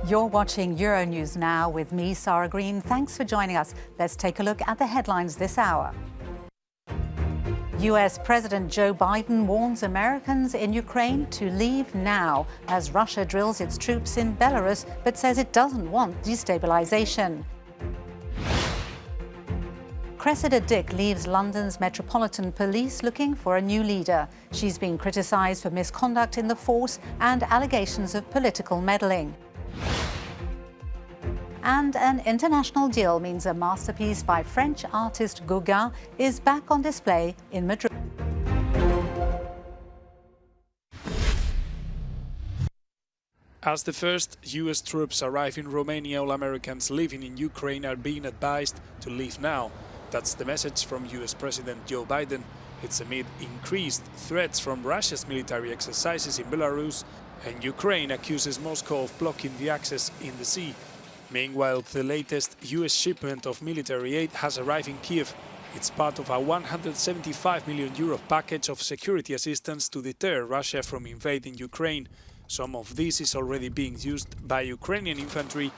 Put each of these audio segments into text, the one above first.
You're watching Euronews now with me, Sarah Green. Thanks for joining us. Let's take a look at the headlines this hour. US President Joe Biden warns Americans in Ukraine to leave now as Russia drills its troops in Belarus, but says it doesn't want destabilization. Cressida Dick leaves London's Metropolitan Police looking for a new leader. She's been criticised for misconduct in the force and allegations of political meddling. And an international deal means a masterpiece by French artist Gauguin is back on display in Madrid. As the first US troops arrive in Romania, all Americans living in Ukraine are being advised to leave now. That's the message from US President Joe Biden. It's amid increased threats from Russia's military exercises in Belarus, and Ukraine accuses Moscow of blocking the access in the sea. Meanwhile, the latest US shipment of military aid has arrived in Kiev. It's part of a €175 million package of security assistance to deter Russia from invading Ukraine. Some of this is already being used by Ukrainian infantry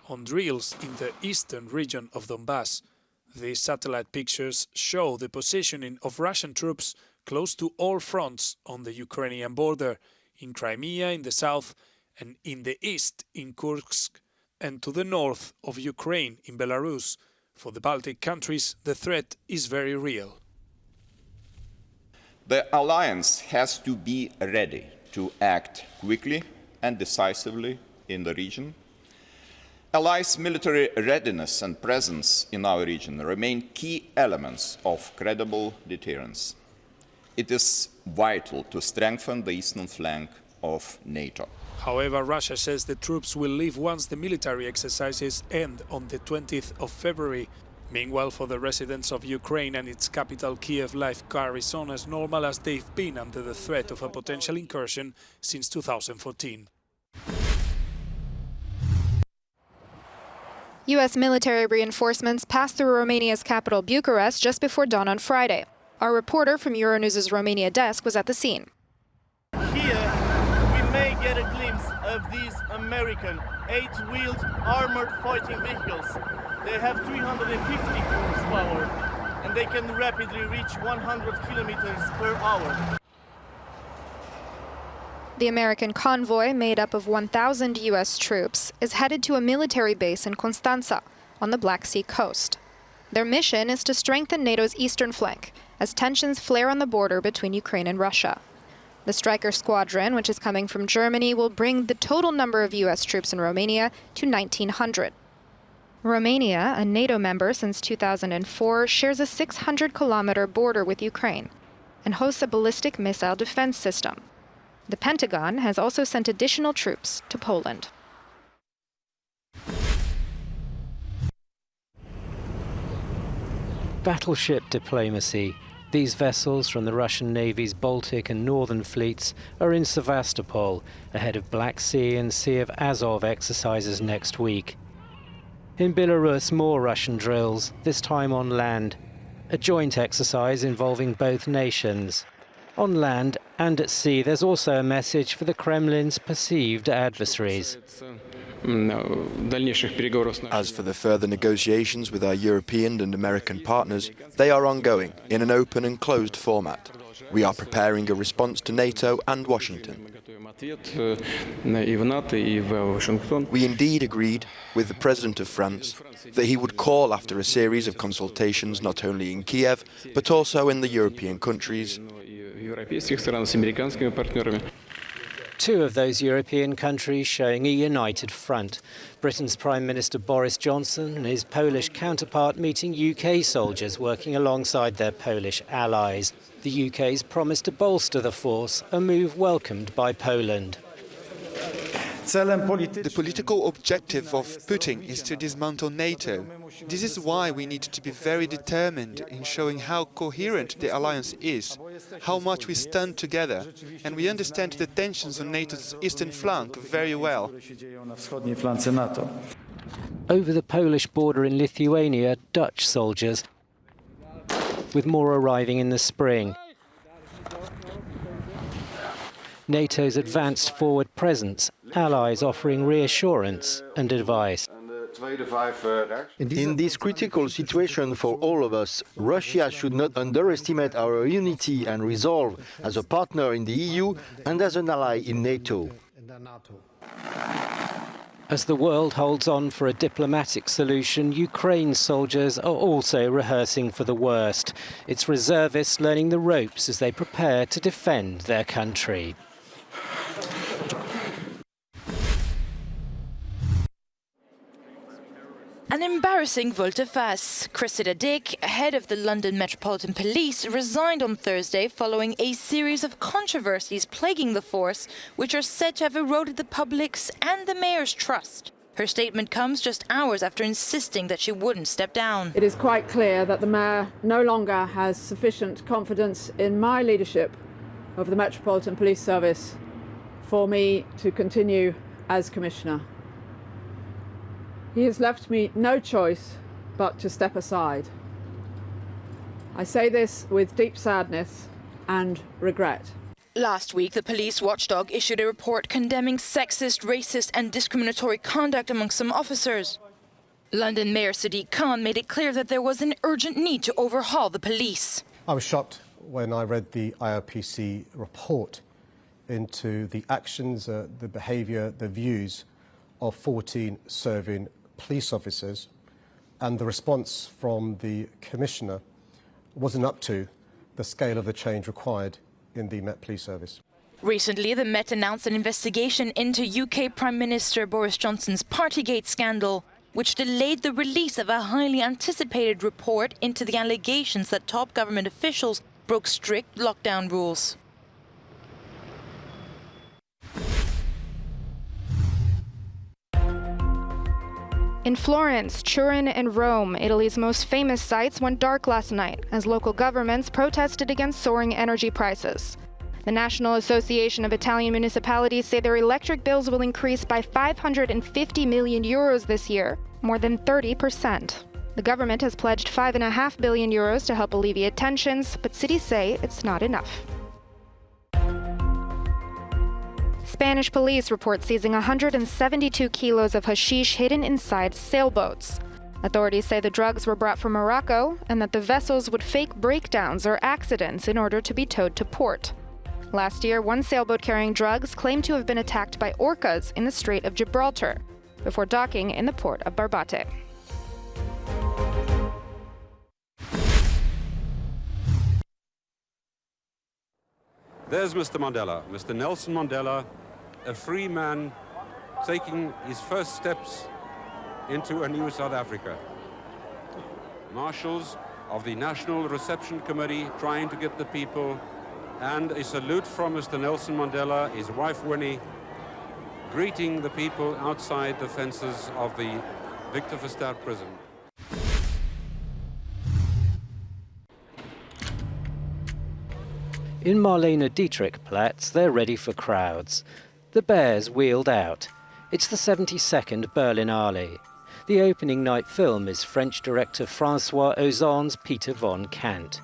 on drills in the eastern region of Donbass. These satellite pictures show the positioning of Russian troops close to all fronts on the Ukrainian border, in Crimea in the south and in the east in Kursk, and to the north of Ukraine in Belarus. For the Baltic countries, the threat is very real. The alliance has to be ready to act quickly and decisively in the region. Allies' military readiness and presence in our region remain key elements of credible deterrence. It is vital to strengthen the eastern flank of NATO. However, Russia says the troops will leave once the military exercises end on the 20th of February. Meanwhile, for the residents of Ukraine and its capital Kiev, life carries on as normal as they've been under the threat of a potential incursion since 2014. U.S. military reinforcements passed through Romania's capital Bucharest just before dawn on Friday. Our reporter from Euronews' Romania desk was at the scene. Here, we may get a glimpse of these American 8-wheeled armored fighting vehicles. They have 350 horsepower and they can rapidly reach 100 kilometers per hour. The American convoy, made up of 1,000 U.S. troops, is headed to a military base in Constanța, on the Black Sea coast. Their mission is to strengthen NATO's eastern flank, as tensions flare on the border between Ukraine and Russia. The Stryker Squadron, which is coming from Germany, will bring the total number of U.S. troops in Romania to 1,900. Romania, a NATO member since 2004, shares a 600-kilometer border with Ukraine and hosts a ballistic missile defense system. The Pentagon has also sent additional troops to Poland. Battleship diplomacy. These vessels from the Russian Navy's Baltic and Northern fleets are in Sevastopol, ahead of Black Sea and Sea of Azov exercises next week. In Belarus, more Russian drills, this time on land. A joint exercise involving both nations. On land and at sea, there's also a message for the Kremlin's perceived adversaries. As for the further negotiations with our European and American partners, they are ongoing in an open and closed format. We are preparing a response to NATO and Washington. We indeed agreed with the President of France that he would call after a series of consultations not only in Kiev, but also in the European countries. Two of those European countries showing a united front. Britain's Prime Minister Boris Johnson and his Polish counterpart meeting UK soldiers working alongside their Polish allies. The UK's promised to bolster the force, a move welcomed by Poland. The political objective of Putin is to dismantle NATO. This is why we need to be very determined in showing how coherent the alliance is, how much we stand together, and we understand the tensions on NATO's eastern flank very well. Over the Polish border in Lithuania, Dutch soldiers, with more arriving in the spring. NATO's advanced forward presence, allies offering reassurance and advice. In this critical situation for all of us, Russia should not underestimate our unity and resolve as a partner in the EU and as an ally in NATO. As the world holds on for a diplomatic solution, Ukraine's soldiers are also rehearsing for the worst. It's reservists learning the ropes as they prepare to defend their country. An embarrassing volte-face. Cressida Dick, head of the London Metropolitan Police, resigned on Thursday following a series of controversies plaguing the force, which are said to have eroded the public's and the mayor's trust. Her statement comes just hours after insisting that she wouldn't step down. It is quite clear that the mayor no longer has sufficient confidence in my leadership of the Metropolitan Police Service for me to continue as Commissioner. He has left me no choice but to step aside. I say this with deep sadness and regret. Last week, the police watchdog issued a report condemning sexist, racist and discriminatory conduct among some officers. London Mayor Sadiq Khan made it clear that there was an urgent need to overhaul the police. I was shocked when I read the IRPC report into the actions, the behaviour, the views of 14 serving police officers, and the response from the Commissioner wasn't up to the scale of the change required in the Met Police Service. Recently, the Met announced an investigation into UK Prime Minister Boris Johnson's Partygate scandal, which delayed the release of a highly anticipated report into the allegations that top government officials broke strict lockdown rules. In Florence, Turin and Rome, Italy's most famous sites, went dark last night as local governments protested against soaring energy prices. The National Association of Italian Municipalities say their electric bills will increase by 550 million euros this year, more than 30%. The government has pledged 5.5 billion euros to help alleviate tensions, but cities say it's not enough. Spanish police report seizing 172 kilos of hashish hidden inside sailboats. Authorities say the drugs were brought from Morocco and that the vessels would fake breakdowns or accidents in order to be towed to port. Last year, one sailboat carrying drugs claimed to have been attacked by orcas in the Strait of Gibraltar before docking in the port of Barbate. There's Mr. Mandela, Mr. Nelson Mandela, a free man taking his first steps into a new South Africa. Marshals of the National Reception Committee trying to get the people, and a salute from Mr. Nelson Mandela, his wife Winnie, greeting the people outside the fences of the Victor Verster prison. In Marlene Dietrichplatz, they're ready for crowds. The Bears wheeled out. It's the 72nd Berlinale. The opening night film is French director François Ozon's Peter von Kant.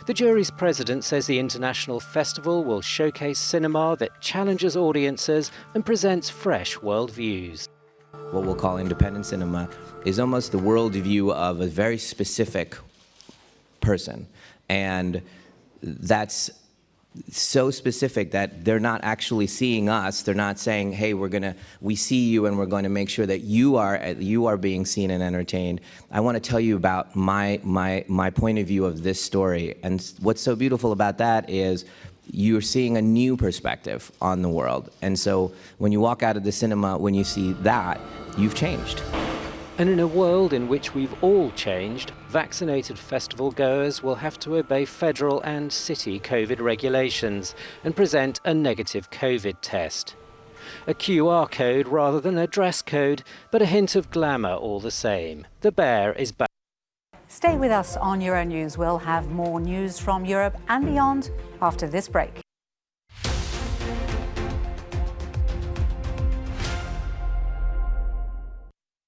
The jury's president says the international festival will showcase cinema that challenges audiences and presents fresh worldviews. What we'll call independent cinema is almost the worldview of a very specific person. And that's so specific that they're not actually seeing us. They're not saying, hey, we see you and we're going to make sure that you are being seen and entertained. I want to tell you about my point of view of this story. And what's so beautiful about that is you're seeing a new perspective on the world. And so when you walk out of the cinema, when you see that, you've changed. And in a world in which we've all changed, vaccinated festival goers will have to obey federal and city COVID regulations and present a negative COVID test. A QR code rather than a dress code, but a hint of glamour all the same. The Bear is back. Stay with us on Euronews. We'll have more news from Europe and beyond after this break.